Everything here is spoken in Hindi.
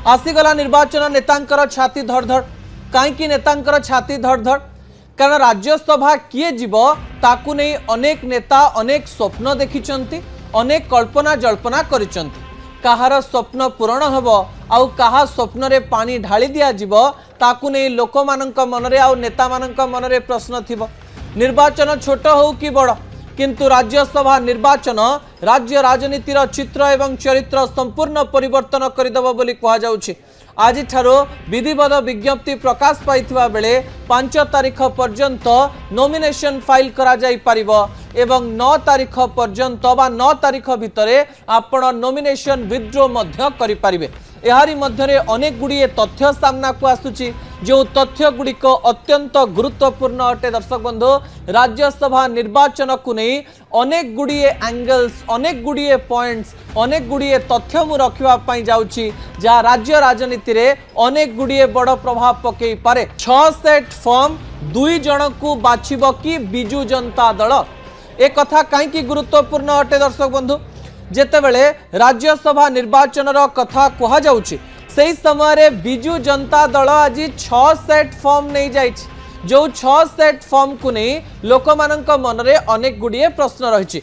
आसीगला निर्वाचन नेतांकर छाती धड़धड़ कहीं नेतांकर छाती धड़धड़ कारण राज्यसभा किए जीव ताकू नहीं अनेक नेता अनेक स्वप्न देखिचंती अनेक कल्पना जल्पना करिचंती कहार स्वप्न पूरण हेब आउ कहा स्वप्न रे पानी ढाली दिया जीव ताकू नहीं लोक मानक मनरे आउ नेता मानक मनरे प्रश्न थिबो। निर्वाचन छोट हो कि बड़ किंतु राज्यसभा निर्वाचन राज्य राजनीतिर चित्र एवं चरित्र संपूर्ण परिवर्तन करदेव बोली कहुछि। आज विधिवत विज्ञप्ति प्रकाश पाइथिबा बेले 5 तारिख पर्यंत नॉमिनेशन फाइल करा जाई परिबो एवं 9 तारिख पर्यंत बा 9 तारिख भितरे आपण नॉमिनेशन विथड्रॉ मध्य करि परिबे। एहारी मध्यरे अनेक गुड़िए तथ्य सामना को आसुची जो तथ्य गुड़िक अत्यंत गुरुत्वपूर्ण अटे। दर्शक बंधु राज्यसभा निर्वाचन को नहीं अनेक गुड़िए एंगल्स अनेक गुड़िए पॉइंट्स अनेक गुड़िए तथ्य मु रखिबा जाउची जहाँ राज्य राजनीति रे अनेक गुड़िए बड़ प्रभाव पकई पारे। 6 सेट फॉर्म 2 जन को बाछिब कि बिजु जनता दल ए कथा कहीं गुरुत्वपूर्ण अटे। दर्शक बंधु जेतेबेले राज्यसभा निर्वाचन कथा कह जाउची से समय बिजु जनता दल आज 6 सेट फॉर्म नहीं जाइछि जो 6 सेट फॉर्म को नहीं लोक मानक मनरे अनेक गुड़िए प्रश्न रही।